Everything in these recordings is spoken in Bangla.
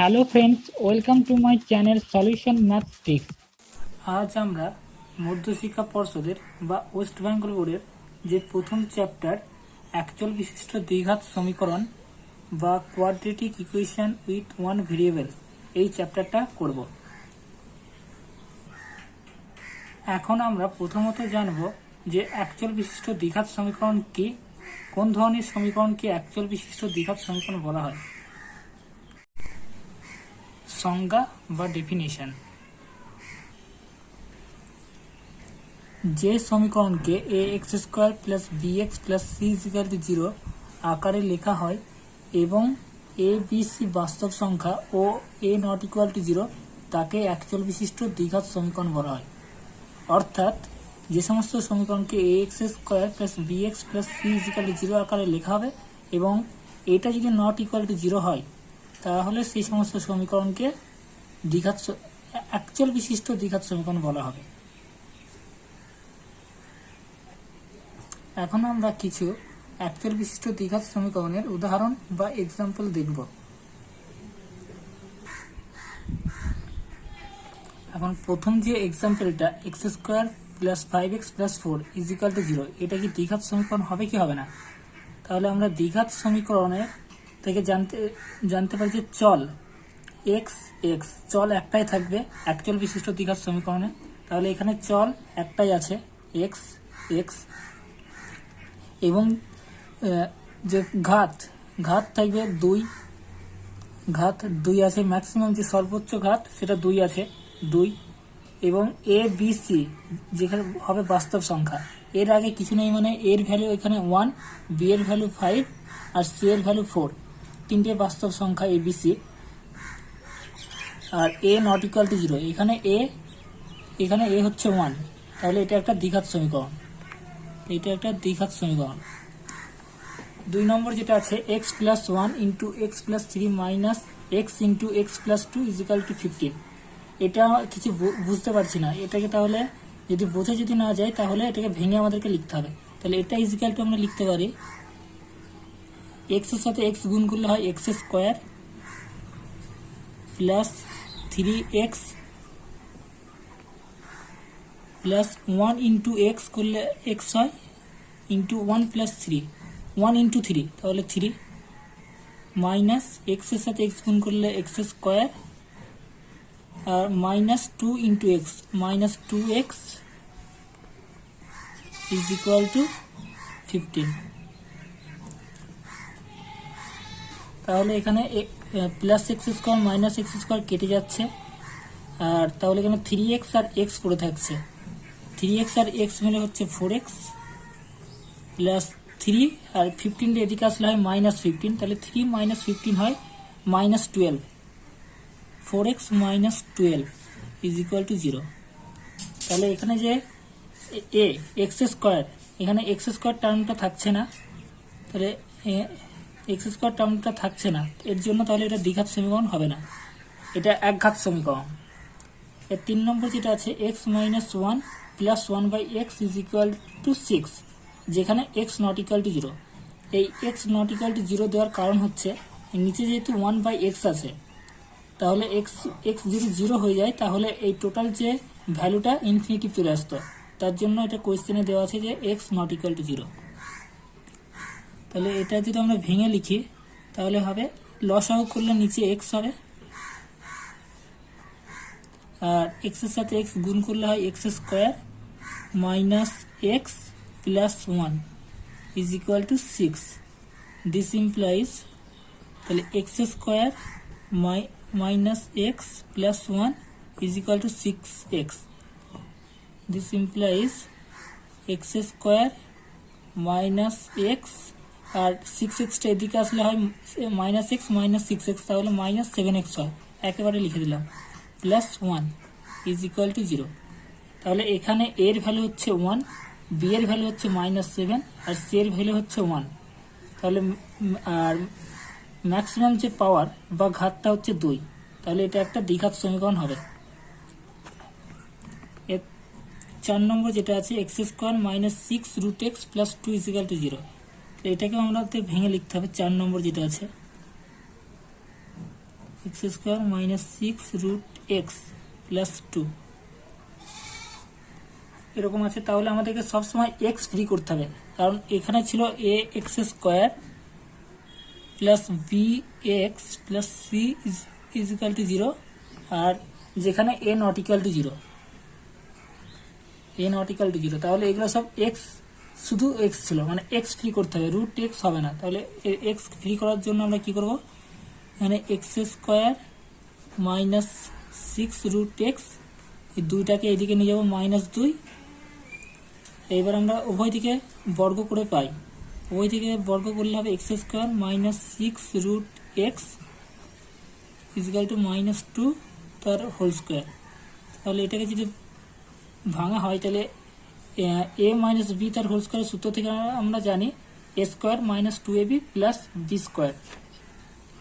Hello friends, welcome to my channel solution math tips. আজ আমরা মধ্যশিক্ষা পর্ষদের বা ওয়েস্ট বেঙ্গল বোর্ডের যে প্রথম চ্যাপ্টার অ্যাকচুয়াল বিশিষ্ট দ্বিঘাত সমীকরণ বা quadratic equation with one variable এই চ্যাপ্টারটা করব। এখন আমরা প্রথমত জানব যে অ্যাকচুয়াল বিশিষ্ট দ্বিঘাত সমীকরণ কি, কোন ধরনের সমীকরণকে অ্যাকচুয়াল বিশিষ্ট দ্বিঘাত সমীকরণ বলা হয়। সংজ্ঞা বা ডেফিনেশন। যে সমীকরণকে ax² + bx + c = 0 আকারে লেখা হয় এবং a b c বাস্তব সংখ্যা ও a ≠ 0 তাকে অ্যাকচুয়াল বিশিষ্ট দ্বিঘাত সমীকরণ বলা হয়। অর্থাৎ যে সমস্ত সমীকরণকে ax² + bx + c = 0 আকারে লেখা হবে এবং এটা যদি ≠ 0 হয় তাহলে সেই সমস্ত সমীকরণকে অ্যাকচুয়াল বিশিষ্ট দ্বিঘাত সমীকরণ বলা হবে। এখন আমরা কিছু অ্যাকচুয়াল বিশিষ্ট দ্বিঘাত সমীকরণের উদাহরণ বা এক্সাম্পল দেখব। এখন প্রথম যে এক্সাম্পলটা x² + 5x + 4 = 0, এটা কি দ্বিঘাত সমীকরণ হবে কি হবে না? তাহলে আমরা দ্বিঘাত সমীকরণের থেকে জানতে পারি যে চল x চল একটাই থাকবে অ্যাকচুয়াল বিশিষ্ট দ্বিঘাত সমীকরণে। তাহলে এখানে চল একটাই আছে x এবং যে ঘাত থাকবে 2, ঘাত 2 আছে, ম্যাক্সিমাম যে সর্বোচ্চ ঘাত সেটা 2 আছে 2, এবং a b c যেখানে হবে বাস্তব সংখ্যা, এর আগে কিছু নেই, মানে এর ভ্যালু এখানে 1, b এর ভ্যালু 5 আর c এর ভ্যালু 4, তিনটে বাস্তব সংখ্যা a b c। R a ≠ 0, এখানে a হচ্ছে 1, তাহলে এটা একটা দ্বিঘাত সমীকরণ, দুই নম্বর যেটা আছে x + 1 * x + 3 - x * x + 2 = 15। এটা কিছু বুঝতে পারছি না, এটাকে তাহলে যদি বোঝা যদি না যায় তাহলে এটাকে ভেঙে আমাদেরকে লিখতে হবে। তাহলে এটা = আমরা লিখতে পারি x এর সাথে x গুণ করলে হয় x² + 3x প্লাস 1 * x করলে x হয় ইন্টু 1 + 3, 1 * 3 তাহলে 3, মাইনাস x এর সাথে x গুণ করলে x² আর -2 * x -2x = 15। তাহলে এখানে +x² -x² কেটে যাচ্ছে, আর তাহলে এখানে 3x আর x পড়ে থাকছে। 3x আর x মিলে হচ্ছে 4x প্লাস 3 আর 15 এদিকে আসলে হয় -15, তাহলে 3 - 15 হয় -12, 4x - 12 = 0। তাহলে এখানে যে x² এখানে x² টার্মটা থাকছে না, তাহলে x² টার্মটা থাকছে না, এর জন্য তাহলে এটা দ্বিঘাত সমীকরণ হবে না, এটা একঘাত সমীকরণ। এর 3 নম্বর যেটা আছে x - 1 + 1/x = 6, যেখানে x ≠ 0। এই x ≠ 0 দেওয়ার কারণ হচ্ছে নিচে যেহেতু 1/x আছে, তাহলে x যদি 0 হয়ে যায় তাহলে এই টোটাল যে ভ্যালুটা ইনফিনিটিভ চলে আসতো, তার জন্য এটা কোয়েশ্চেনে দেওয়া আছে যে x ≠ 0। তাহলে এটা যদি আমরা ভেঙে লিখি তাহলে হবে লসাগু করলে নিচে x হবে, আর x এর সাথে x গুণ করলে হয় x² - x + 1 = 6। দিস ইমপ্লাইজ তাহলে x² - x + 1 = 6x। This implies x² - x আর 6xটা এদিকে আসলে হয় -x - 6x, তাহলে -7x হয়, একেবারে লিখে দিলাম, +1 = 0। তাহলে এখানে a এর ভ্যালু হচ্ছে 1, b এর ভ্যালু হচ্ছে -7 আর c এর ভ্যালু হচ্ছে 1। তাহলে আর ম্যাক্সিমাম যে পাওয়ার বা ঘাতটা হচ্ছে 2, তাহলে এটা একটা দ্বিঘাত সমীকরণ হবে। এর 4 নম্বর যেটা আছে x² - 6√x + 2 = 0, এটাকে আমাদের ভেঙে লিখতে হবে। 4 নম্বর যেটা আছে x square minus 6 root x plus 2 এরকম আছে। তাহলে আমাদেরকে সবসময় এক্স ফ্রি করতে হবে, কারণ এখানে ছিল a x square plus b x plus c is equal to 0, আর যেখানে a not equal to 0, a not equal to 0, তাহলে এগুলো সব এক্স, শুধু এক্স ছিল, মানে এক্স ফ্রি করতে হবে, রুট এক্স হবে না। তাহলে এক্স ফ্রি করার জন্য আমরা কি করব, এখানে x square minus 6 root x, এই দুইটাকে এইদিকে নিয়ে যাবো -2। এইবার আমরা উভয় দিকে বর্গ করে পাই, উভয় দিকে বর্গ করলে হবে x square minus 6 root x is equal to -2 তার হোল স্কোয়ার। তাহলে এটাকে যদি ভাঙা হয় তাহলে এ মাইনাস বি তার হোল স্কোয়ারের সূত্র থেকে আমরা জানি a square minus 2ab plus b square.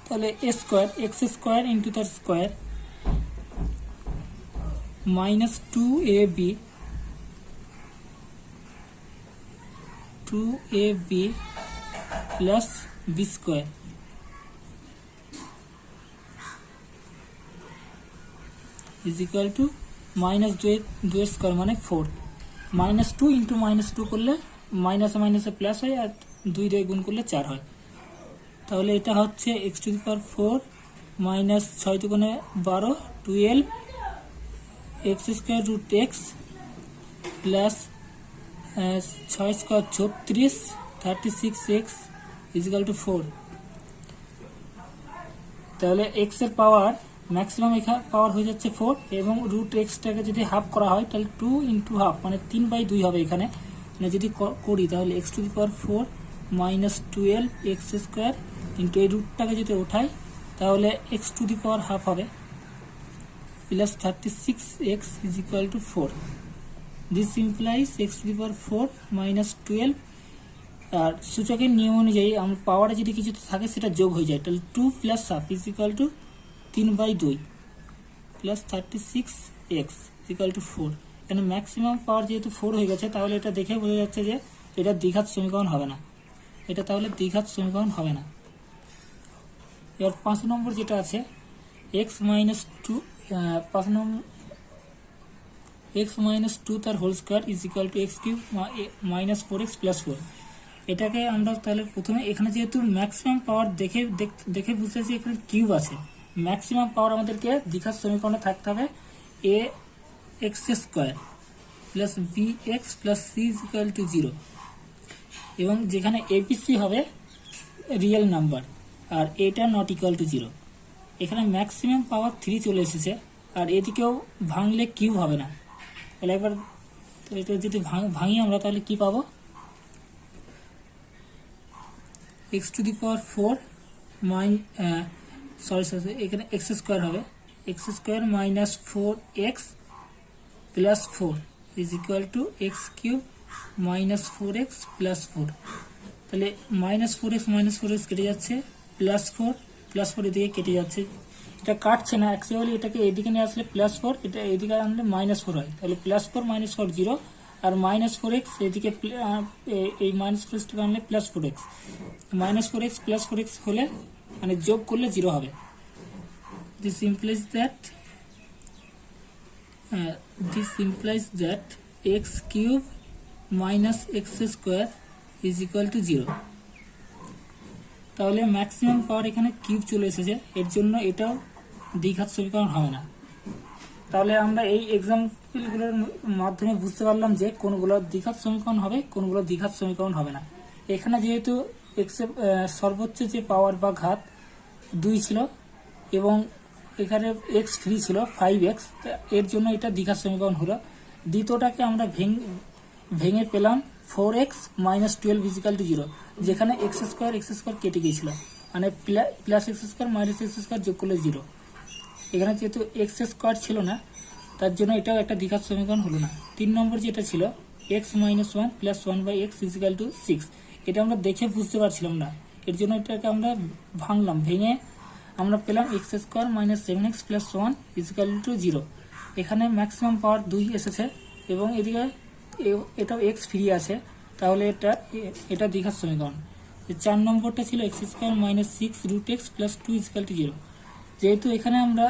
তাহলে a square x square into তার square minus 2ab plus b square is equal to -2 square মানে 4, -2 ইন্টু -2 করলে মাইনাসে মাইনাসে প্লাস হয়, আর 2 দিয়ে গুণ করলে 4 হয়। তাহলে এটা হচ্ছে x to the power 4 minus 6 দুগুণে 12 12 x square root x plus 6 square 36 36 x is equal to 4। তাহলে এক্স এর পাওয়ার ম্যাক্সিমাম পাওয়ার হয়ে যাচ্ছে 4, এবং রুট এক্সটাকে যদি হাফ করা হয় তাহলে 2 ইন্টু হাফ মানে 3/2 হবে এখানে। মানে যদি করি তাহলে x to the power 4 minus 12 x square into এই রুটটাকে যদি ওঠাই তাহলে x to the power half হবে plus 36 x is equal to 4। This implies x to the power 4 minus 12, আর সূচকের নিয়ম অনুযায়ী আমার পাওয়ারে যদি কিছু থাকে সেটা যোগ হয়ে যায়, তাহলে 2 plus half is equal two 3/2 plus 36 x equal to 4। এখানে ম্যাক্সিমাম পাওয়ার যেহেতু 4 হয়ে গেছে, তাহলে এটা দেখে বোঝা যাচ্ছে যে এটা দ্বিঘাত সমীকরণ হবে না, এটা তাহলে দ্বিঘাত সমীকরণ হবে না। এবার 5 নম্বর যেটা আছে এক্স মাইনাস 2, 5 নম্বর এক্স মাইনাস 2 তার whole square is equal to x cube minus 4x plus 4। এটাকে আমরা তাহলে প্রথমে এখানে যেহেতু ম্যাক্সিমাম পাওয়ার দেখে বুঝতেছি এখানে কিউব আছে, ম্যাক্সিমাম পাওয়ার আমাদেরকে দ্বিঘাত সমীকরণে থাকতে হবে a x square plus b x plus c is equal to 0, এবং যেখানে এবিসি হবে রিয়েল নাম্বার আর এটা নট ইকুয়াল টু 0। এখানে ম্যাক্সিমাম পাওয়ার 3 চলে এসেছে, আর এদিকেও ভাঙলে কিউব হবে না। তাহলে একবার এটা যদি ভাঙি আমরা তাহলে কি পাবো, এক্স টু দি পাওয়ার 4 এখানে এক্স স্কোয়ার হবে, x square minus 4x plus 4 is equal to x cube minus 4x plus 4। তাহলে -4x কেটে যাচ্ছে, +4 এদিকে কেটে যাচ্ছে, এটা কাটছে না অ্যাকচুয়ালি, এটাকে এদিকে নিয়ে আসলে +4, এটা এদিকে আনলে -4 হয়, তাহলে +4 -4 0, আর -4x এদিকে এই -4টা আনলে +4x, -4x +4x হলে মানে যোগ করলে 0 হবে। This implies that x cube minus x square is equal to 0. তাহলে ম্যাক্সিমাম পাওয়ার এখানে কিউব চলে এসেছে, এর জন্য এটাও দ্বিঘাত সমীকরণ হবে না। তাহলে আমরা এই এক্সাম্পলগুলোর মাধ্যমে বুঝতে পারলাম যে কোনগুলো দ্বিঘাত সমীকরণ হবে, কোনগুলো দ্বিঘাত সমীকরণ হবে না। এখানে যেহেতু এক্স সর্বোচ্চ যে পাওয়ার বা ঘাত 2 ছিল এবং এখানে এক্স ফ্রি ছিল 5x, এর জন্য এটা দ্বিঘাত সমীকরণ হলো। দ্বিতীয়টাকে আমরা ভেঙে পেলাম 4x মাইনাস 12 ইজিক্যাল টু 0, যেখানে এক্স স্কোয়ার কেটে গিয়েছিল, মানে plus x square minus x square যোগ করলে 0। এখানে যেহেতু এক্স স্কোয়ার ছিল না তার জন্য এটাও একটা দ্বিঘাত সমীকরণ হলো না। 3 নম্বর যেটা ছিল x minus 1 plus 1/x is equal to 6, এটা আমরা দেখে বুঝতে পারছিলাম না, এর জন্য এটাকে আমরা ভাঙলাম, ভেঙে আমরা পেলাম x square minus 7x plus 1 is equal to 0। এখানে ম্যাক্সিমাম পাওয়ার 2 এসেছে এবং এদিকে এটাও এক্স ফ্রি আছে, তাহলে এটা দ্বিঘাত সমীকরণ। 4 নম্বরটা ছিল x square minus 6 root x plus 2 is equal to 0, যেহেতু এখানে আমরা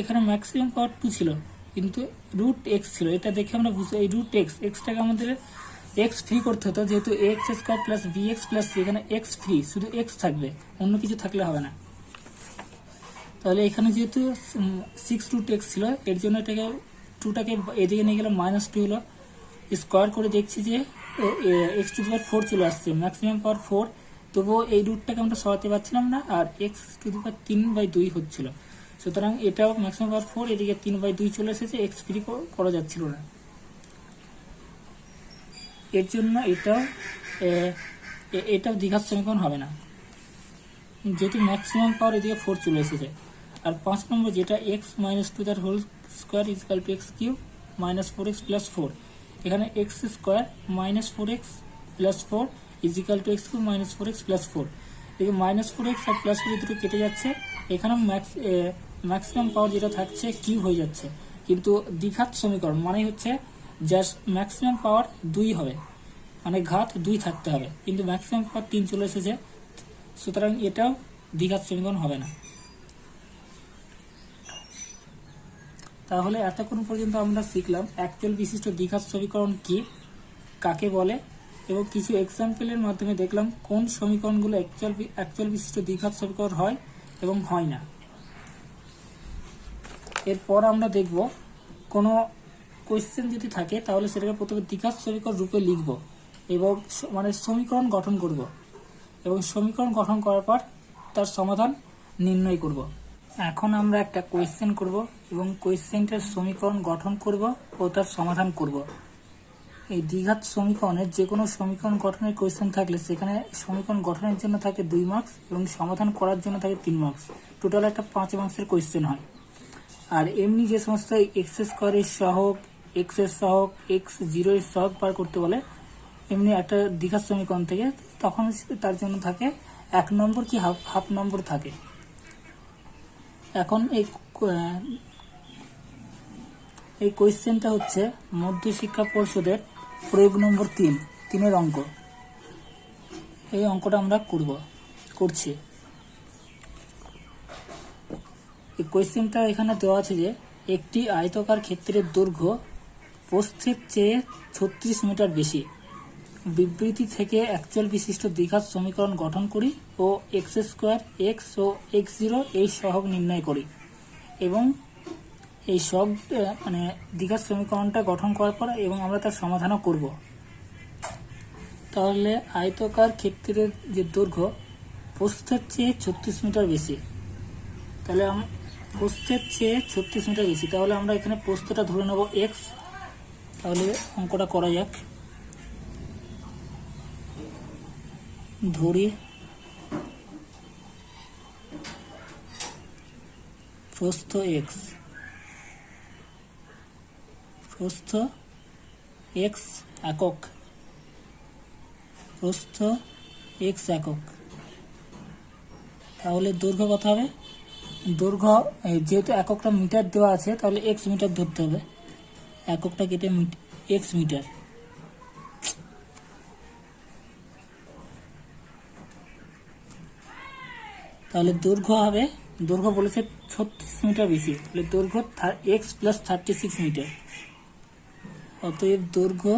এখানে ম্যাক্সিমাম পাওয়ার 2 ছিল, কিন্তু রুট এক্স ছিল, এটা দেখে আমরা বুঝতে এই রুট এক্স এক্সটাকে আমাদের এক্স ফ্রি করতে হতো, যেহেতু x square plus b x plus c, এখানে এক্স ফ্রি, শুধু এক্স থাকবে, অন্য কিছু থাকলে হবে না। তাহলে এখানে যেহেতু 6 রুট এক্স ছিল, এর জন্য এটাকে 2টাকে এদিকে নিয়ে গেলে -2 হলো, স্কোয়ার করে দেখছি যে এক্স টু দি পাওয়ার 4 চলে আসছে, ম্যাক্সিমাম পাওয়ার 4, তবুও এই রুটটাকে আমরা সরাতে পারছিলাম না, আর এক্স টু দি পাওয়ার 3/2 হচ্ছিল, সুতরাং এটাও ম্যাক্সিমাম পাওয়ার 4, এদিকে 3/2 চলে এসেছে, এক্স ফ্রি করা যাচ্ছিল না, এর জন্য এটাও দ্বিঘাত সমীকরণ হবে না, যেহেতু ম্যাক্সিমাম পাওয়ার এদিকে 4 চলে এসেছে। আর 5 নম্বর যেটা এক্স মাইনাস 2 তার whole square is equal to x cube minus 4x plus 4, এখানে x square minus 4x plus 4 is equal to x cube minus 4x plus 4, এদিকে -4x আর প্লাস 4 দুটো কেটে যাচ্ছে, এখানে ম্যাক্সিমাম পাওয়ার যেটা থাকছে কিউব হয়ে যাচ্ছে, কিন্তু দ্বিঘাত সমীকরণ মানে হচ্ছে জাস্ট ম্যাক্সিমাম পাওয়ার 2 হবে, মানে ঘাত 2 থাকতে হবে, কিন্তু ম্যাক্সিমাম পাওয়ার 3 চলে এসেছে, সুতরাং এটাও দ্বিঘাত সমীকরণ হবে না। তাহলে এতক্ষণ পর্যন্ত আমরা শিখলাম অ্যাকচুয়াল বিশিষ্ট দ্বিঘাত সমীকরণ কি, কাকে বলে, এবং কিছু এক্সাম্পলের মাধ্যমে দেখলাম কোন সমীকরণগুলো অ্যাকচুয়াল বিশিষ্ট দ্বিঘাত সমীকরণ হয় এবং হয় না। এরপর আমরা দেখব কোনো কোয়েশ্চেন যদি থাকে তাহলে সেটাকে প্রথমে দ্বিঘাত সমীকরণ রূপে লিখব এবং মানে সমীকরণ গঠন করব, এবং সমীকরণ গঠন করার পর তার সমাধান নির্ণয় করব। এখন আমরা একটা কোয়েশ্চেন করব এবং কোয়েশ্চেনটার সমীকরণ গঠন করব ও তার সমাধান করব। এই দ্বিঘাত সমীকরণের যে কোনো সমীকরণ গঠনের কোয়েশ্চেন থাকলে সেখানে সমীকরণ গঠনের জন্য থাকে 2 মার্কস এবং সমাধান করার জন্য থাকে 3 মার্কস, টোটাল একটা 5 মার্কসের কোয়েশ্চেন হয়। আর এমনি যে সমস্ত এক্স স্কোয়ারের সহগ, এক্স এর সহগ, x0 এর সহগ বার করতে বলে এমনি একটা দ্বিঘাত সমীকরণ থেকে, তখন তার জন্য থাকে 1 নম্বর কি হাফ নম্বর থাকে। এখন এই কোয়েশ্চেনটা হচ্ছে মধ্যশিক্ষা পর্ষদের প্রয়োগ নম্বর 3 অঙ্ক। এই অঙ্কটা আমরা করছি। এই কোয়েশ্চেনটা এখানে দেওয়া আছে যে একটি আয়তকার ক্ষেত্রের দৈর্ঘ্য প্রস্থের চেয়ে 36 মিটার বেশি, বিবৃতি থেকে অ্যাকচুয়াল বিশিষ্ট দ্বিঘাত সমীকরণ গঠন করি ও এক্স স্কোয়ার এক্স ও x0 এই সহগ নির্ণয় করি, এবং এই সহগ মানে দ্বিঘাত সমীকরণটা গঠন করার পর এবং আমরা তার সমাধানও করব। তাহলে আয়তকার ক্ষেত্রের যে দৈর্ঘ্য প্রস্থের চেয়ে 36 মিটার বেশি, তাহলে প্রস্থের চেয়ে 36 মিটার বেশি, তাহলে আমরা এখানে প্রস্থটা ধরে নেব এক্স। তাহলে অঙ্কটা করা যাক। ধরি প্রস্থ এক্স, একক, প্রস্থ এক্স একক, তাহলে দৈর্ঘ্য কত হবে? দৈর্ঘ্য যেহেতু এককটা মিটার দেওয়া আছে তাহলে এক্স মিটার ধরতে হবে, এককটা কেটে এক্স মিটার। তাহলে দৈর্ঘ্য বলেছে 36 মিটার বেশি, তাহলে দৈর্ঘ্য এক্স প্লাস 36 মিটার, অতএব দৈর্ঘ্য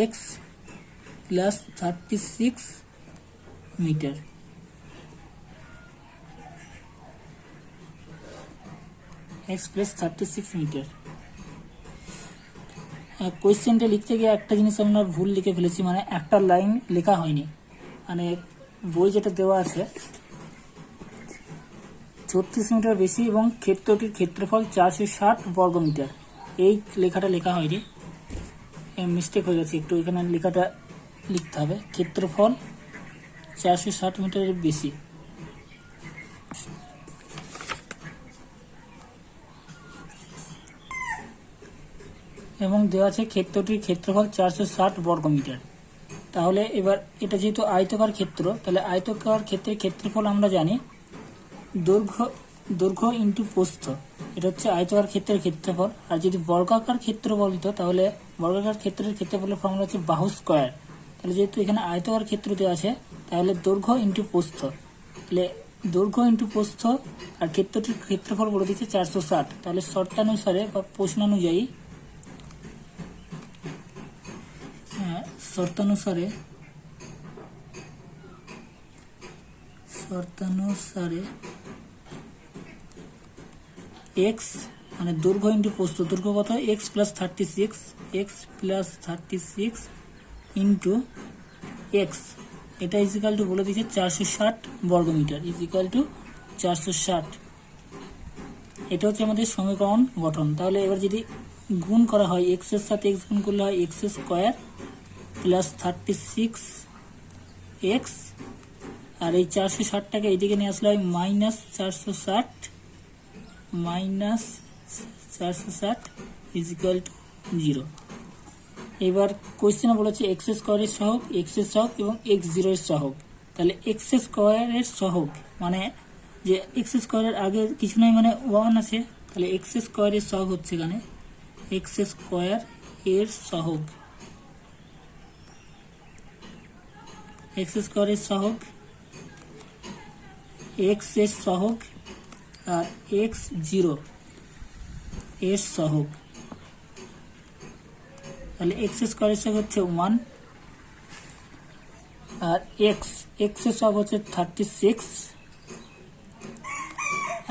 x plus 36 metre. X plus 36 metre. কোয়েশ্চেনটা লিখতে গিয়ে একটা জিনিস আমরা ভুল লিখে ফেলেছি, মানে একটা লাইন লেখা হয়নি, মানে বই যেটা দেওয়া আছে 36 মিটার বেশি এবং ক্ষেত্রটির ক্ষেত্রফল 460 বর্গমিটার, এই লেখাটা লেখা হয়নি, মিস্টেক হয়ে গেছে একটু, এখানে লেখাটা লিখতে হবে ক্ষেত্রফল 460 মিটারের বেশি। এবং দেওয়া আছে ক্ষেত্রটির ক্ষেত্রফল 460 বর্গমিটার। তাহলে এবার এটা যেহেতু আয়তকার ক্ষেত্র, তাহলে আয়তকার ক্ষেত্রের ক্ষেত্রফল আমরা জানি দৈর্ঘ্য ইন্টু প্রস্থ, এটা হচ্ছে আয়তকার ক্ষেত্রের ক্ষেত্রফল। আর যদি বর্গাকার ক্ষেত্র বলতো তাহলে বর্গাকার ক্ষেত্রের ক্ষেত্রফলের ফর্মুলা হচ্ছে বাহু স্কয়ার, তাহলে যেহেতু এখানে আয়তাকার ক্ষেত্র দেওয়া আছে, তাহলে দৈর্ঘ্য ইন্টু প্রস্থ, তাহলে দৈর্ঘ্য ইন্টু প্রস্থ আর ক্ষেত্রটির ক্ষেত্রফল বলে দিচ্ছে 460। তাহলে শর্তানুসারে বা প্রশ্নানুযায়ী শর্তানুসারে এক্স মানে দৈর্ঘ্য ইন্টু প্রস্থ, দৈর্ঘ্য কত এক্স প্লাস 36 ইন্টু এক্স, এটা ইজিক্যাল টু বলে দিচ্ছে 460 বর্গমিটার, ইজিক্যাল টু 460। এটা হচ্ছে আমাদের সমীকরণ গঠন। তাহলে এবার যদি গুণ করা হয়, এক্স এর সাথে এক্স গুণ করলে হয় এক্স স্কোয়ার প্লাস 36 এক্স, আর এই 460টাকে এইদিকে নিয়ে আসলে হয় মাইনাস 460 ইজিক্যাল টু 0। এবার কোয়েশ্চেনে বলেছে এক্স স্কোয়ারের সহগ, এক্স এর সহগ এবং এক্স জিরো এর সহগ। তাহলে এক্স স্কোয়ারের সহগ মানে যে এক্স স্কোয়ারের আগে কিছু নয় মানে 1 আছে, তাহলে এক্স স্কোয়ারের সহগ হচ্ছে এখানে এক্স স্কোয়ার এর সহগ, এক্স স্কোয়ারের সহগ এক্স এর সহগ আর এক্স জিরো এর সহগ। তাহলে এক্স স্কোয়ারের সহগ হচ্ছে 1 আর এক্স এর সহগ হচ্ছে 36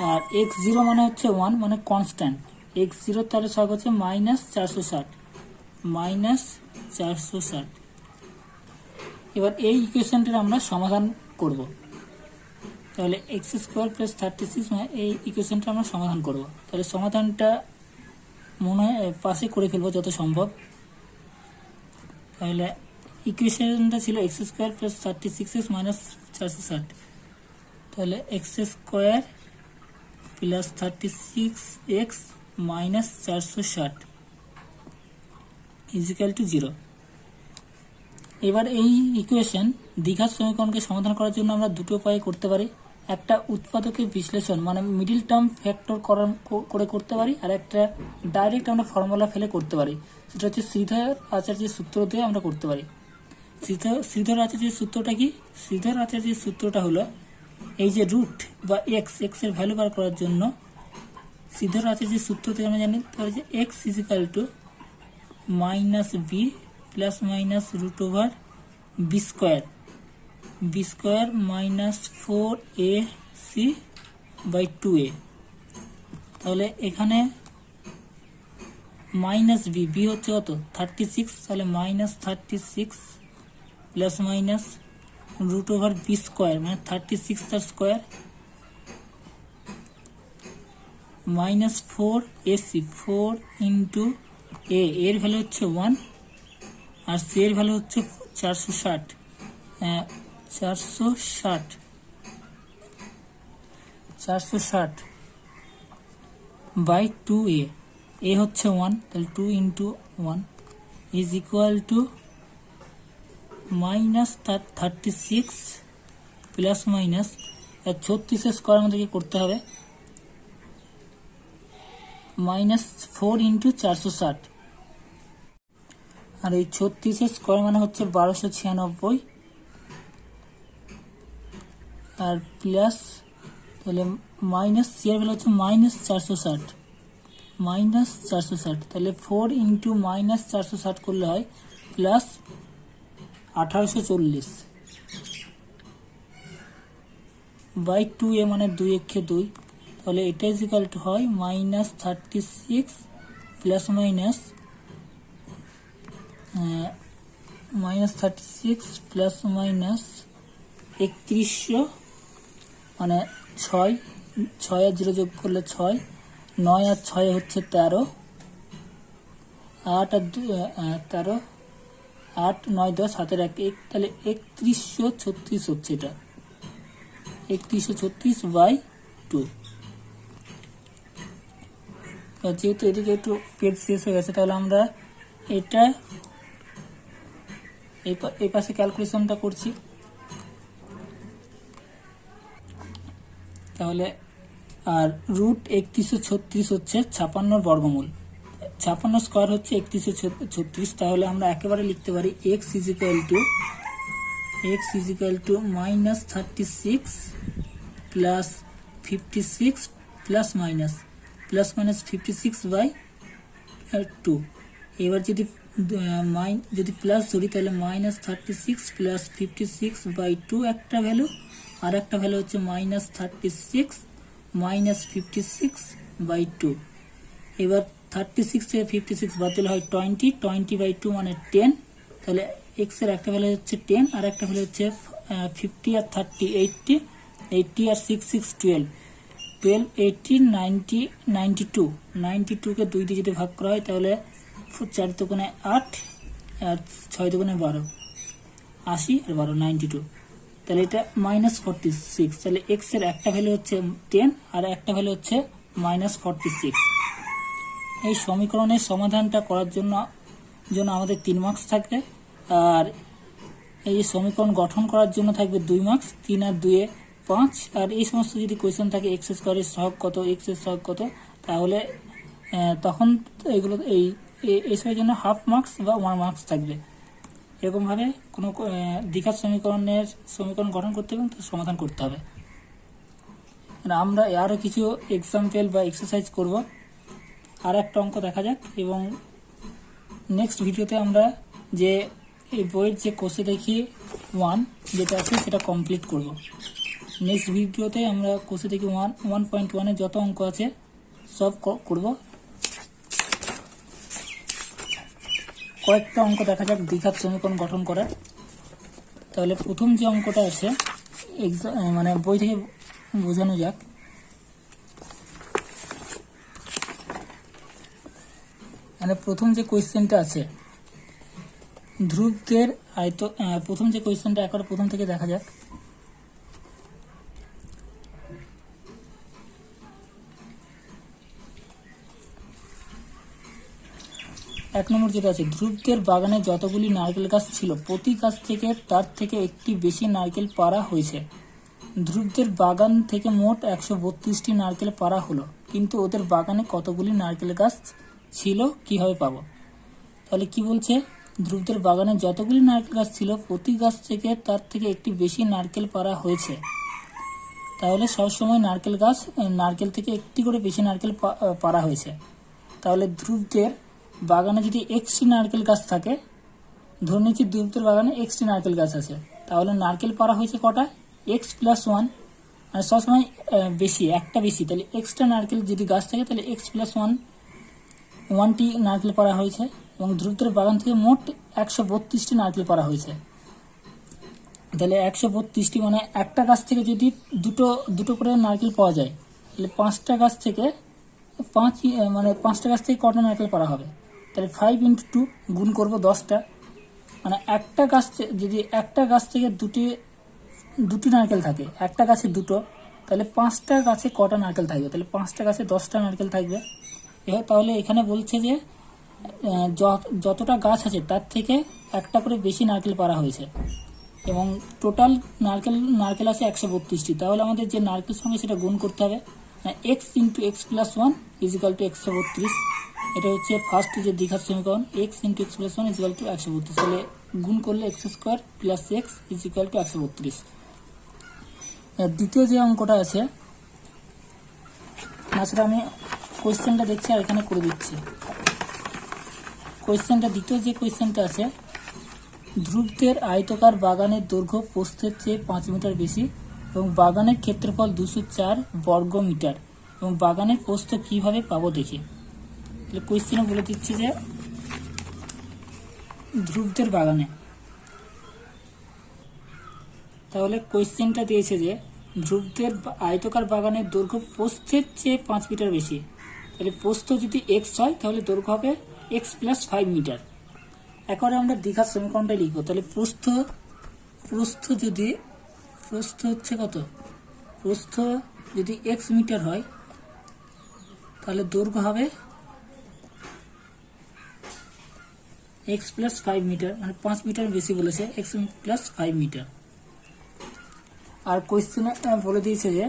আর এক্স জিরো মানে হচ্ছে 1 মানে কনস্ট্যান্ট, এক্স জিরো তাহলে সহগ হচ্ছে -460। এবার এই ইকুয়েশনটার আমরা সমাধান করব। তাহলে এক্স স্কোয়ার প্লাস 36 মানে এই ইকুয়েশনটা আমরা সমাধান করব। তাহলে সমাধানটা মনে হয় পাশে করে ফেলবো যত সম্ভব। তাহলে ইকুয়েশনটা ছিল x square plus 36x minus 460, তাহলে x square plus 36x minus 460 is equal to 0। এবার এই ইকুয়েশন দ্বিঘাত সমীকরণকে সমাধান করার জন্য আমরা দুটো উপায়ে করতে পারি। একটা উৎপাদকের বিশ্লেষণ মানে মিডিল টার্ম ফ্যাক্টর করে করতে পারি, আর একটা ডাইরেক্ট আমরা ফর্মুলা ফেলে করতে পারি, সেটা হচ্ছে শ্রীধর আচার্যের সূত্র দিয়ে আমরা করতে পারি। শ্রীধর আচার্যের সূত্রটা কি? শ্রীধর আচার্যের সূত্রটা হলো এই যে রুট বা এক্স এর ভ্যালু বার করার জন্য শ্রীধর আচার্যের সূত্র থেকে আমরা জানি তাহলে যে x is equal to minus b plus minus root over b square minus 4ac by 2a। তাহলে এখানে মাইনাস বি হচ্ছে কত 36, তাহলে minus 36 plus minus root over b square মানে 36 তার স্কোয়ার মাইনাস 4ac 4 ইন্টু এর ভ্যালু হচ্ছে 1 আর সি এর ভ্যালু হচ্ছে 460 বাই 2a, এ হচ্ছে 1, তাহলে 2 into 1 is equal to minus 36 plus minus 36 square আমাদেরকে করতে হবে মাইনাস 4 ইন্টু 460, আর এই 36 স্কোয়ার মানে হচ্ছে 1296 আর প্লাস তাহলে মাইনাস সি এর ভ্যালু হচ্ছে মাইনাস 460 তাহলে 4 ইন্টু মাইনাস 460 করলে হয় প্লাস 1840 বাই 2a মানে 2 একে 2, তাহলে এটা ইজিক্যাল টু হয় minus 36 plus minus 36 plus minus 3100 মানে 6 আর 0 যোগ করলে 6, 9 আর 6 হচ্ছে 13, 8 আর 13, 8 9 10 হাতের 1, তাহলে 3136 হচ্ছে, এটা 3136 বাই 2। যেহেতু এদিকে একটু পেজ শেষ হয়ে গেছে, তাহলে আমরা এটা এই পাশে ক্যালকুলেশনটা করছি। তাহলে আর রুট 3136 হচ্ছে 56 বর্গমূল, 56 স্কোয়ার হচ্ছে 3136, তাহলে আমরা একেবারে লিখতে পারি x is equal to minus 36 plus 56 plus minus 56/2। এবার যদি প্লাস ধরি তাহলে মাইনাস 36 প্লাস 56/2 একটা ভ্যালু, আর একটা ভ্যালু হচ্ছে মাইনাস 36 মাইনাস 56/2। এবার 36 থেকে 56 বাতিল হয় 20/2 মানে 10, তাহলে এক্স এর একটা ভ্যালু হচ্ছে 10 আর একটা ভ্যালু হচ্ছে 50 আর 30 80 আর 6 6 12 80 90 92 কে 2 দিয়ে যদি ভাগ করা হয় তাহলে 4 দুগুণে 8 আর 6 দুগুণে 12 80 আর 12 92, তাহলে এটা মাইনাস 46। তাহলে এক্স এর একটা ভ্যালু হচ্ছে 10 আর একটা ভ্যালু হচ্ছে মাইনাস 46। এই সমীকরণের সমাধানটা করার জন্য আমাদের 3 মার্কস থাকবে, আর এই সমীকরণ গঠন করার জন্য থাকবে 2 মার্কস। 3 আর 2 5। আর এই সমস্ত যদি কোয়েশ্চেন থাকে এক্স স্কোয়ারের সহগ কত, এক্স এর সহগ কত, তাহলে তখন এগুলো এইসবের জন্য হাফ মার্কস বা 1 মার্কস থাকবে। এরকমভাবে কোনো দ্বিঘাত সমীকরণ গঠন করতে হবে, সমাধান করতে হবে। আমরা আরও কিছু এক্সাম্পল বা এক্সারসাইজ করব। আর একটা অঙ্ক দেখা যাক, এবং নেক্সট ভিডিওতে আমরা যে এই বইয়ের যে কোষে দেখি 1 যেটা আছে সেটা কমপ্লিট করব। নেক্সট ভিডিওতে আমরা কোষে দেখি 1.1 যত অঙ্ক আছে সব করব। কয়েকটা অঙ্ক দেখা যাক দ্বিঘাত সমীকরণ গঠন করার। তাহলে প্রথম যে অঙ্কটা আছে মানে বই থেকে বোঝানো যাক। মানে প্রথম যে কোয়েশ্চেনটা আছে ধ্রুবদের প্রথম যে কোয়েশ্চেনটা একবার প্রথম থেকে দেখা যাক। এক নম্বর যেটা আছে, ধ্রুবদের বাগানে যতগুলি নারকেল গাছ ছিল প্রতি গাছ থেকে তার থেকে একটি বেশি নারকেল পাড়া হয়েছে। ধ্রুবদের বাগান থেকে মোট 132টি নারকেল পাড়া হলো, কিন্তু ওদের বাগানে কতগুলি নারকেল গাছ ছিল কিভাবে পাবো? তাহলে কি বলছে, ধ্রুবদের বাগানে যতগুলি নারকেল গাছ ছিল প্রতি গাছ থেকে তার থেকে একটি বেশি নারকেল পাড়া হয়েছে। তাহলে সবসময় নারকেল থেকে একটি করে বেশি নারকেল পাড়া হয়েছে। তাহলে ধ্রুবদের বাগানে যদি এক্সটি নারকেল গাছ থাকে, ধরে নিচ্ছি ধ্রুবদের বাগানে এক্সটি নারকেল গাছ আছে, তাহলে নারকেল পাড়া হয়েছে কটা? এক্স প্লাস 1, মানে সবসময় বেশি, একটা বেশি। তাহলে এক্সট্রা নারকেল যদি গাছ থাকে তাহলে এক্স প্লাস 1টি নারকেল পাড়া হয়েছে, এবং ধ্রুবদের বাগান থেকে মোট 132টি নারকেল পাড়া হয়েছে। তাহলে 132টি মানে একটা গাছ থেকে যদি দুটো করে নারকেল পাওয়া যায়, তাহলে 5টা গাছ থেকে কটা নারকেল পাড়া হবে? তাহলে 5 × 2 গুণ করবো 10টা, মানে যদি একটা গাছ থেকে দুটি নারকেল থাকে, একটা গাছে দুটো, তাহলে 5টা গাছে কটা নারকেল থাকবে? তাহলে 5টা গাছে 10টা নারকেল থাকবে। তাহলে এখানে বলছে যে যতটা গাছ আছে তার থেকে একটা করে বেশি নারকেল পাড়া হয়েছে, এবং টোটাল নারকেল আছে 132টি। তাহলে আমাদের যে নারকেল সঙ্গে সেটা গুণ করতে হবে, x × x + 1 = 132। এটা হচ্ছে ফার্স্ট যে দ্বিঘাত সমীকরণ, x × x + 1 = 132। তাহলে গুণ করলে x² + x = 132। দ্বিতীয় যে অঙ্কটা আছে, সেটা আমি কোয়েশ্চেনটা দেখছি আর এখানে করে দিচ্ছি। দ্বিতীয় যে কোয়েশ্চেনটা আছে, ধ্রুবদের আয়তকার বাগানের দৈর্ঘ্য প্রস্থের চেয়ে 5 মিটার বেশি, এবং বাগানের ক্ষেত্রফল 204 বর্গ মিটার, এবং বাগানের প্রস্থ কিভাবে পাবো দেখি। তাহলে কোয়েশ্চেনে বলে দিচ্ছি যে ধ্রুবদের বাগানে, তাহলে কোয়েশ্চেনটা দিয়েছে যে ধ্রুবদের আয়তকার বাগানের দৈর্ঘ্য প্রস্থের চেয়ে 5 মিটার বেশি। তাহলে প্রস্থ যদি x হয় তাহলে দৈর্ঘ্য হবে x + 5 মিটার। একবারে আমরা দ্বিঘাত সমীকরণটা লিখবো। তাহলে প্রস্থ হচ্ছে কত? প্রস্থ যদি x মিটার হয় তাহলে দৈর্ঘ্য হবে x + 5 মিটার, মানে 5 মিটার বেশি বলেছে, x + 5 মিটার। আর কোয়েশ্চেনে বলে দিয়েছে যে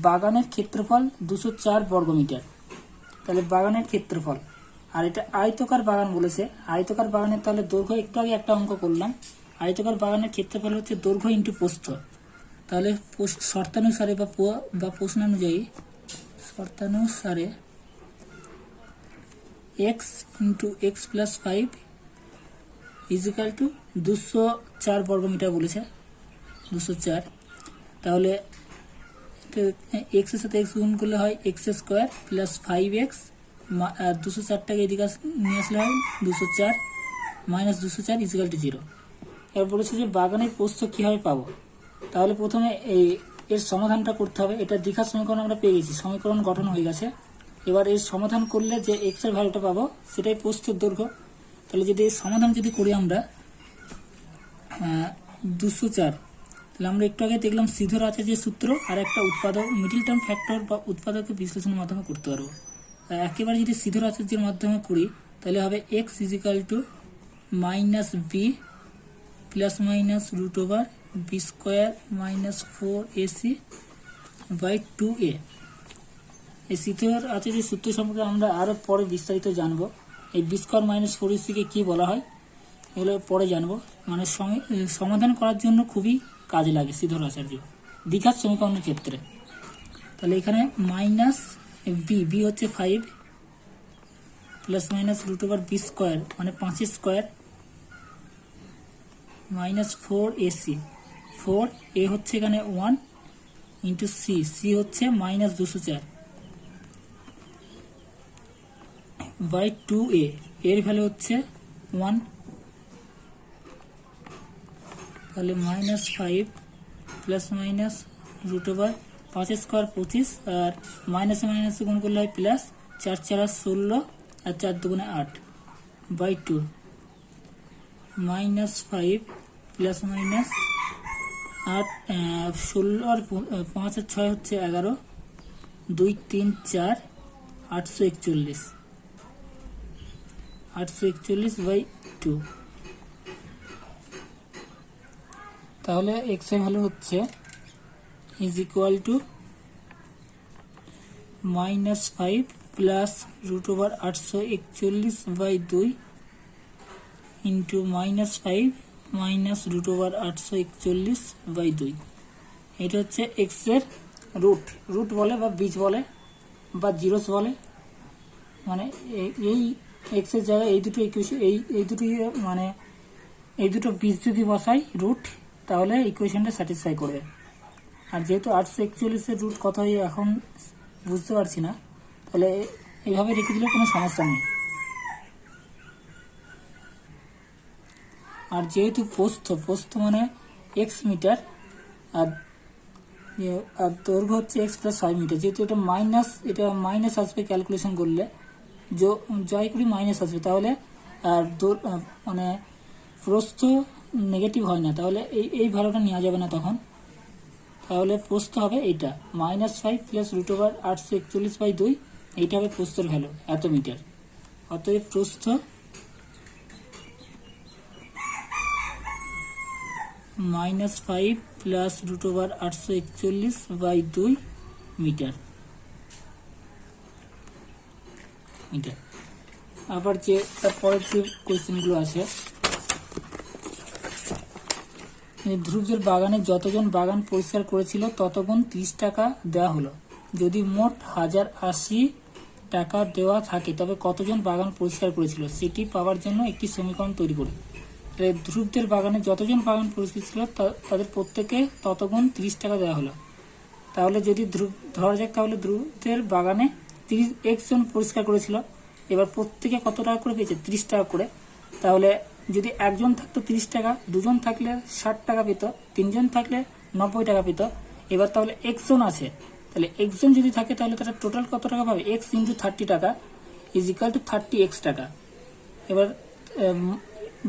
বাগানের ক্ষেত্রফল 204 বর্গ মিটার। তাহলে বাগানের ক্ষেত্রফল। আর এটা আয়তকার বাগান বলেছে, আয়তকার বাগানের তাহলে দৈর্ঘ্য, একটু আগে একটা অঙ্ক করলাম, আয়তকার বাগানের ক্ষেত্রফল হচ্ছে দৈর্ঘ্য ইন্টু প্রস্থ। তাহলে শর্তানুসারে বা প্রশ্নানুযায়ী শর্তানুসারে x into x plus 5 is equal to 204 বর্গমিটার বলেছে, 204। তাহলে এক্স এর সাথে এক্স গুণ করলে হয় এক্স স্কোয়ার প্লাস 5x, আর 204টাকে এদিকে নিয়ে আসলে হয় 204 মাইনাস 204 ইজিক্যাল টু 0। এবার বলেছে যে বাগানের প্রস্থ কীভাবে পাবো। তাহলে প্রথমে এর সমাধানটা করতে হবে। এটা দ্বিঘাত সমীকরণ আমরা পেয়ে গেছি, সমীকরণ গঠন হয়ে গেছে। এবার এর সমাধান করলে যে এক্স এর ভ্যালুটা পাবো সেটাই প্রস্থের দৈর্ঘ্য। তাহলে যদি এর সমাধান যদি করি আমরা 204, তাহলে আমরা একটু আগে দেখলাম সিধর আছে যে সূত্র, আর একটা উৎপাদক মিডিল টার্ম ফ্যাক্টর বা উৎপাদকের বিশ্লেষণের মাধ্যমে করতে পারবো। একেবারে যদি সিধর আচার্যের মাধ্যমে করি তাহলে হবে x is equal to minus b plus minus root over b square minus 4ac by 2a। এই সিধর আচার্যের সূত্র সম্পর্কে আমরা আরও পরে বিস্তারিত জানবো। এই বি স্কোয়ার মাইনাস 4ac-কে কী বলা হয় এগুলো পরে জানবো। মানে সমাধান করার জন্য খুবই কাজে লাগে সিধর আচার্য দ্বিঘাত সমীকরণের ক্ষেত্রে। তাহলে এখানে মাইনাস বি হচ্ছে 5 plus minus root over b square মানে 5 স্কোয়ার মাইনাস 4ac, 4a হচ্ছে এখানে 1 ইন্টু সি হচ্ছে মাইনাস 204 বাই 2a, এর ভ্যালু হচ্ছে 1। তাহলে minus 5 plus minus root over 5 square 25, আর মাইনাসে মাইনাসে গুণ করলে হয় প্লাস, 4 4 16 আর 4 2 8 বাই 2 মাইনাস 5 প্লাস মাইনাস 8 16 আর 5 আর 6 হচ্ছে 11, 2 3 4 841 বাই 2। তাহলে এক্স এর ভ্যালু হচ্ছে is equal to minus 5 plus root over 841 by 2 into minus 5 minus root over 841 by 2। এটা হচ্ছে এক্স এর রুট বলে বা বীজ বলে বা জিরোস বলে। মানে এই এক্স এর জায়গায় এই দুটো ইকুয়েশন, এই দুটি মানে এই দুটো বীজ যদি বসাই রুট, তাহলে ইকুয়েশনটা স্যাটিসফাই করবে। আর যেহেতু 841-এর রুট কত হয় এখন বুঝতে পারছি না, তাহলে এইভাবে রেখে দিলে কোনো সমস্যা নেই। আর যেহেতু প্রস্থ মানে এক্স মিটার, আর দৈর্ঘ্য হচ্ছে এক্স প্লাস 5 মিটার, যেহেতু এটা মাইনাস আসবে ক্যালকুলেশন করলে, যাই করি মাইনাস আসবে, তাহলে আর মানে প্রস্থ নেগেটিভ হয় না, তাহলে এই ভ্যালুটা নেওয়া যাবে না তখন। তাহলে প্রস্থ হবে এইটা minus 5 plus root over 841 by 2, এইটা হবে প্রস্থের ভ্যালু এত মিটার। অতএব প্রস্থ minus 5 plus root over 841 by 2 metre. আবার যে তারপরের যে কোয়েশ্চেনগুলো আছে, ধ্রুবদের বাগানে যতজন বাগান পরিষ্কার করেছিল ততগুণ 30 টাকা দেওয়া হলো। যদি মোট 1080 টাকা দেওয়া থাকে তবে কতজন বাগান পরিষ্কার করেছিল সেটি পাওয়ার জন্য একটি সমীকরণ তৈরি করি। ধ্রুবদের বাগানে যতজন বাগান পরিষ্কার ছিল তাদের প্রত্যেকে ততগুণ 30 টাকা দেওয়া হলো। তাহলে যদি ধরা যাক, তাহলে ধ্রুবদের বাগানে 31 জন পরিষ্কার করেছিল, এবার প্রত্যেকে কত টাকা করে পেয়েছে 30 টাকা করে। তাহলে যদি একজন থাকতো 30 টাকা, দুজন থাকলে 60 টাকা পেত, তিনজন থাকলে 90 টাকা পেত। এবার তাহলে একজন আছে, তাহলে একজন যদি থাকে তাহলে তারা টোটাল কত টাকা পাবে, এক্স ইন্টু 30 টাকা ইজ ইকাল টু 30x টাকা। এবার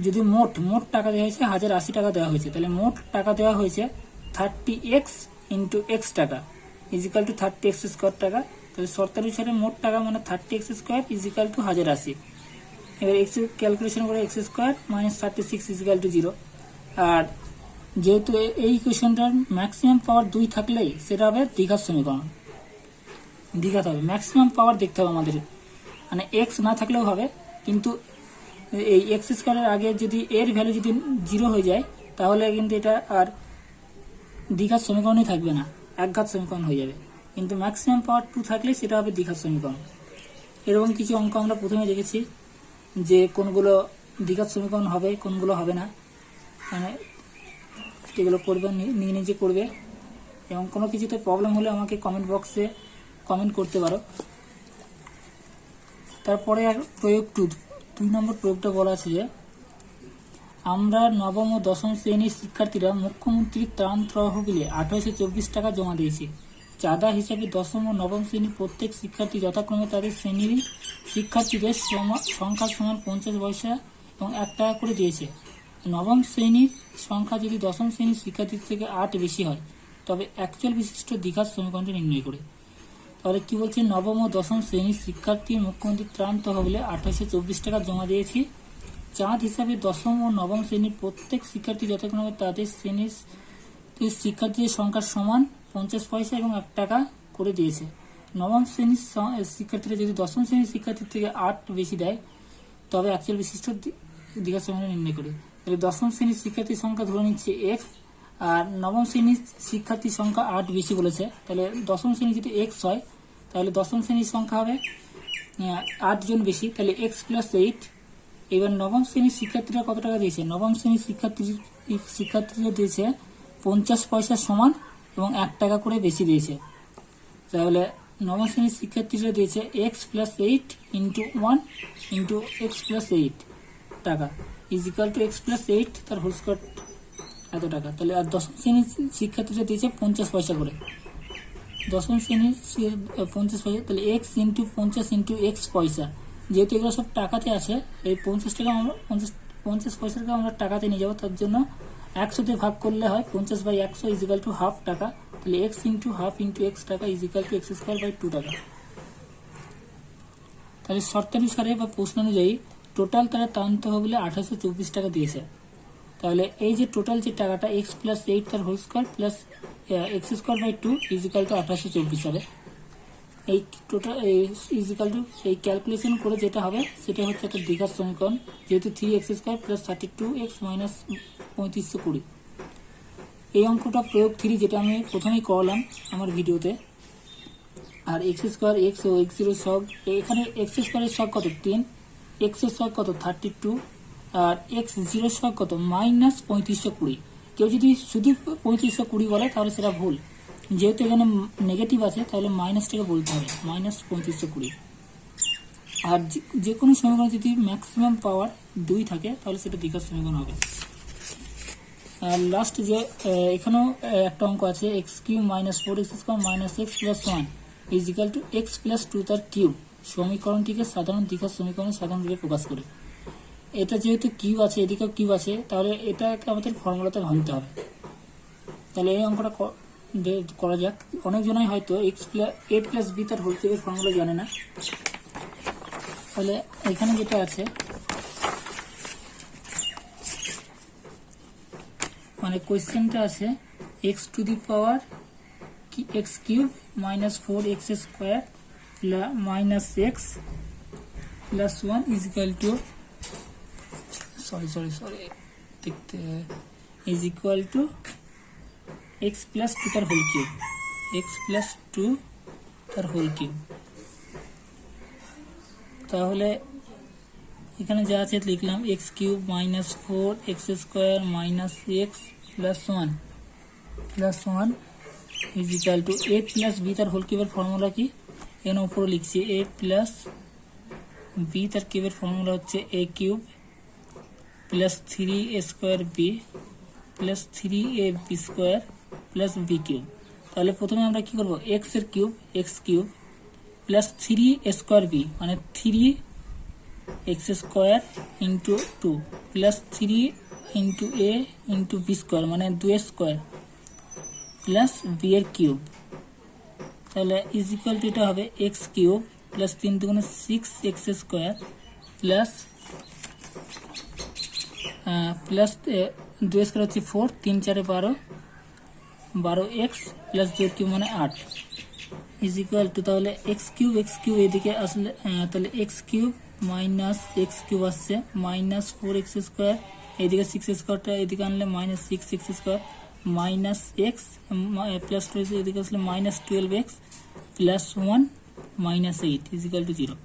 যদি মোট টাকা দেওয়া হয়েছে 1080 টাকা দেওয়া হয়েছে, তাহলে মোট টাকা দেওয়া হয়েছে 30x ইন্টু এক্স টাকা is equal two 30x square টাকা। তাহলে শর্তানুসারে মোট টাকা মানে 30x square is equal two 1080। এবার এক্স ক্যালকুলেশন করে x square minus 36 is equal to 0। আর যেহেতু এই ইকুয়েশনটার ম্যাক্সিমাম পাওয়ার 2 থাকলেই সেটা হবে দ্বিঘাত সমীকরণ। দ্বিঘাত হবে, ম্যাক্সিমাম পাওয়ার দেখতে হবে আমাদের মানে এক্স না থাকলেও হবে, কিন্তু এই এক্স স্কোয়ারের আগে যদি এর ভ্যালু যদি 0 হয়ে যায় তাহলে কিন্তু এটা আর দ্বিঘাত সমীকরণই থাকবে না, একঘাত সমীকরণ হয়ে যাবে। কিন্তু ম্যাক্সিমাম পাওয়ার 2 থাকলে সেটা হবে দ্বিঘাত সমীকরণ। এরকম কিছু অঙ্ক আমরা প্রথমে দেখেছি যে কোনগুলো দ্বিঘাত সমীকরণ হবে, কোনগুলো হবে না, মানে এগুলো করবে, নিজে করবে। এবং কোনো কিছুতে প্রবলেম হলে আমাকে কমেন্ট বক্সে কমেন্ট করতে পারো। তারপরে আর প্রয়োগ 2 নম্বর প্রয়োগটা বলা আছে যে আমরা নবম ও দশম শ্রেণীর শিক্ষার্থীরা মুখ্যমন্ত্রীর ত্রাণ তহবিলে 2824 টাকা জমা দিয়েছি। চাঁদা হিসাবে দশম ও নবম শ্রেণীর প্রত্যেক শিক্ষার্থী যথাক্রমে তাদের শ্রেণীর শিক্ষার্থীদের সংখ্যা সমান 50 পয়সা এবং 1 টাকা করে দিয়েছে। নবম শ্রেণীর সংখ্যা যদি দশম শ্রেণীর শিক্ষার্থীর থেকে 8 বেশি হয় তবে অ্যাকচুয়াল বিশিষ্ট দ্বিঘাত সমীকরণটি নির্ণয় করে। তাহলে কি বলছে, নবম ও দশম শ্রেণীর শিক্ষার্থী মুখ্যমন্ত্রীর ত্রাণ তহবিলে 2824 টাকা জমা দিয়েছি। চাঁদ হিসাবে দশম ও নবম শ্রেণীর প্রত্যেক শিক্ষার্থী যথাক্রমে তাদের শ্রেণীর শিক্ষার্থীদের সংখ্যার সমান 50 পয়সা এবং 1 টাকা করে দিয়েছে। নবম শ্রেণীর শিক্ষার্থীরা যদি দশম শ্রেণীর শিক্ষার্থীর থেকে 8 বেশি দেয় তবে অ্যাকচুয়াল বিশিষ্ট দ্বিঘাত সমীকরণ নির্ণয় করে। তাহলে দশম শ্রেণীর শিক্ষার্থীর সংখ্যা ধরে নিচ্ছে এক্স, আর নবম শ্রেণীর শিক্ষার্থীর সংখ্যা 8 বেশি বলেছে। তাহলে দশম শ্রেণী যদি এক্স হয় তাহলে দশম শ্রেণীর সংখ্যা হবে 8 জন বেশি, তাহলে এক্স প্লাস 8। এবার নবম শ্রেণীর শিক্ষার্থীরা কত টাকা দিয়েছে, নবম শ্রেণীর শিক্ষার্থীরা দিয়েছে 50 পয়সা সমান এবং 1 টাকা করে বেশি দিয়েছে। তাহলে নবম শ্রেণীর শিক্ষার্থীরা দিয়েছে x plus 8 into 1 into x plus 8 টাকা is equal to x plus 8 তার হোল স্কোয়ার এত টাকা। তাহলে আর দশম শ্রেণীর শিক্ষার্থীরা দিয়েছে 50 পয়সা করে, দশম শ্রেণীর 50 পয়সা, তাহলে এক্স ইন্টু 50 ইন্টু এক্স পয়সা। যেহেতু এগুলো সব টাকাতে আছে, এই 50 টাকা আমরা 50 পয়সাকে আমরা টাকাতে নিয়ে যাবো, তার জন্য 100 ভাগ করলে হয় 50/100 ইজ ইকুয়াল টু হাফ টাকা। তাহলে x into half into x টাকা ইজ ইকুয়াল টু x² 2 টাকা। তাহলে শর্তানুসারে বা প্রশ্ন অনুযায়ী টোটাল তারা ত্রাণ তহবিলে 2824 টাকা দিয়েছে। তাহলে এই যে টোটাল যে টাকাটা এক্স প্লাস 8 তার whole square plus x² 2 is equal to 2824 হবে। এই টোটাল ইজ ইকুয়াল টু এই ক্যালকুলেশন করে যেটা হবে সেটা হচ্ছে একটা দ্বিঘাত সমীকরণ, যেহেতু 3x² প্লাস 32x মাইনাস 3520। এই অঙ্কটা প্রয়োগ 3 যেটা আমি প্রথমেই করলাম আমার ভিডিওতে। আর x² x ও x0 সব, এখানে x² এর সব কত 10, x এর সব কত 32 আর x0 এর সব কত মাইনাস 3520। কেউ যদি শুধু 3520 বলে তাহলে সেটা ভুল, যেহেতু এখানে নেগেটিভ আছে তাহলে মাইনাসটাকে বলতে হবে, মাইনাস 3520। আর যে কোনো সমীকরণ যদি ম্যাক্সিমাম পাওয়ার 2 থাকে তাহলে সেটা দ্বিঘাত সমীকরণ হবে। আর লাস্ট যে এখানেও একটা অঙ্ক আছে x³ - 4x² - x + 1 is equal two x + 2 তার কিউব। সমীকরণটিকে সাধারণ দ্বিঘাত সমীকরণে সাধারণ রূপে প্রকাশ করে। এটা যেহেতু কিউব আছে, এদিকেও কিউব আছে, তাহলে এটাকে আমাদের ফর্মুলাতে ভাঙতে হবে। তাহলে এই অঙ্কটা করা যাক। অনেকজনই হয়তো a + b তার হোল কিউবের ফর্মুলা জানে না। তাহলে এখানে যেটা আছে মানে কোয়েশ্চেনটা আছে x³ x³ - 4x² - x + 1 is equal two দেখতে ইজ ইকুয়াল টু x + 2 তার হোল কিউব, x + 2 তার হোল কিউব। তাহলে এখানে যা আছে লিখলাম x³ - 4x² - x + 1 is equal two a + b তার হোল কিউবের ফর্মুলা কি, এর উপরে লিখছি a + b তার কিউবের ফর্মুলা হচ্ছে a³ + 3a² b + 3ab² + b³ তাহলে প্রথমে আমরা কি করব, x এর কিউব x³ + 3a² b মানে 3x² into 2 + 3 into a into b² মানে 2a² প্লাস b এর কিউব। তাহলে ইজ ইকুয়াল টু এটা হবে x³ প্লাস 3 × 6x² প্লাস 2 হচ্ছে 4, 3 × 4 = 12, 12x প্লাস 2 কিউব মানে 8 ইজ ইকুয়াল টু তাহলে এক্স কিউব এদিকে আসলে তাহলে x cube minus x cube আসছে মাইনাস 4x স্কোয়ার, এইদিকে 6 স্কোয়ারটা এদিকে আনলে minus 6x square minus x plus রয়েছে এদিকে আসলে minus 12x plus 1 minus 8 is equal to 0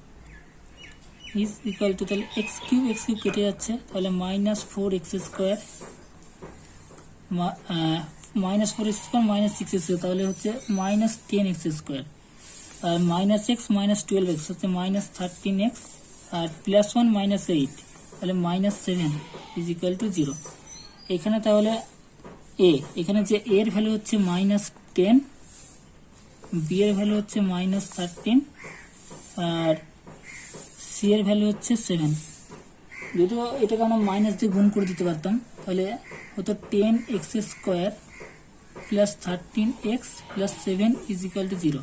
is equal two তাহলে এক্স কিউব কেটে যাচ্ছে তাহলে minus 4x square minus 4x square minus 6x square তাহলে হচ্ছে মাইনাস 10x স্কোয়ার আর মাইনাস এক্স মাইনাস 12x হচ্ছে মাইনাস 13x আর প্লাস 1 মাইনাস 8 তাহলে মাইনাস 7 ইজ ইকুয়াল টু 0। এখানে তাহলে এখানে যে এর ভ্যালু হচ্ছে মাইনাস 10, বি এর ভ্যালু হচ্ছে মাইনাস 13 আর সি এর ভ্যালু হচ্ছে 7। যদিও এটাকে আমরা মাইনাস দিয়ে গুণ করে দিতে পারতাম তাহলে হতো 10x square plus 13x plus 7 is equal to 0।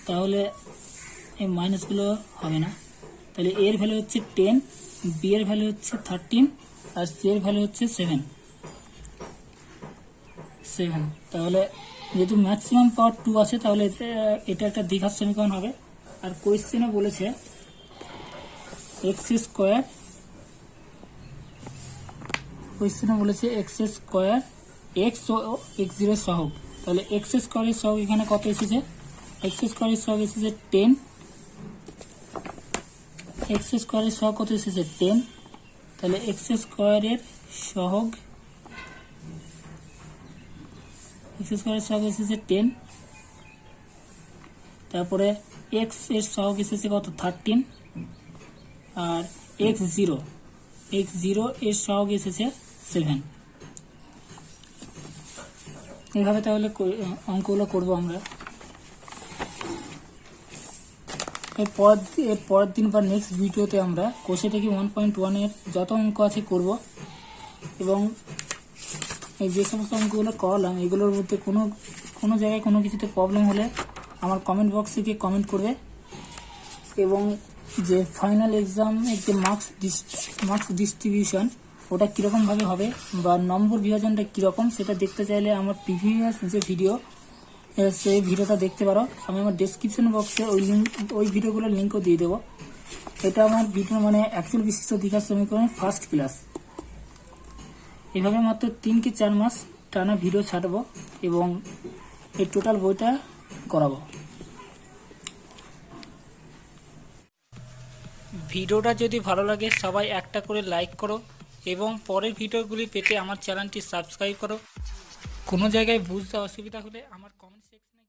তাহলে এই মাইনাসগুলো হবে না, তাহলে এর ভ্যালু হচ্ছে 10, বি এর ভ্যালু হচ্ছে 13 আর সি এর ভ্যালু হচ্ছে 7। তাহলে যেহেতু ম্যাক্সিমাম পাওয়ার 2 আছে তাহলে এটা একটা দ্বিঘাত সমীকরণ হবে। আর কোয়েশ্চেনে বলেছে এক্স স্কোয়ার এক্স ও এক্স জিরো সহগ, তাহলে এক্স স্কোয়ারের সহগ এখানে কত এসেছে, এক্স স্কোয়ারের সহগ এসেছে 10, এক্স স্কোয়ারের সহগ কত এসেছে 10, তাহলে এক্স স্কোয়ারের সহগ এসেছে 10, তারপরে এক্স এর সহগ এসেছে কত 13 আর এক্স জিরো এর সহগ এসেছে 7। এইভাবে তাহলে অঙ্কগুলো করবো আমরা। এর পরের দিন বা নেক্সট ভিডিওতে আমরা কোষে থেকে 1.1 এর যত অঙ্ক আছে করব এবং এই যে সমস্ত অঙ্কগুলো করলাম এগুলোর মধ্যে কোনো জায়গায় কোনো কিছুতে প্রবলেম হলে আমার কমেন্ট বক্সে গিয়ে কমেন্ট করবে এবং যে ফাইনাল এক্সামের যে মার্কস ডিস্ট্রিবিউশন ওটা কীরকমভাবে হবে বা নম্বর বিভাজনটা কীরকম সেটা দেখতে চাইলে আমার প্রিভিয়াস যে ভিডিও সেই ভিডিওটা দেখতে পারো। আমি আমার ডেসক্রিপশন বক্সে ওই ভিডিওগুলোর লিঙ্কও দিয়ে দেবো। এটা আমার ভিডিও মানে অ্যাকচুয়াল বিশিষ্ট দ্বিঘাত সমীকরণের ফার্স্ট ক্লাস। এভাবে মাত্র 3 কি 4 মাস টানা ভিডিও ছাড়বো এবং এই টোটাল বইটা করাবো। ভিডিওটা যদি ভালো লাগে সবাই একটা করে লাইক করো এবং পরের ভিডিওগুলি পেতে আমার চ্যানেলটি সাবস্ক্রাইব করো। কোনো জায়গায় বুঝতে অসুবিধা হলে আমার কমেন্ট সেকশনে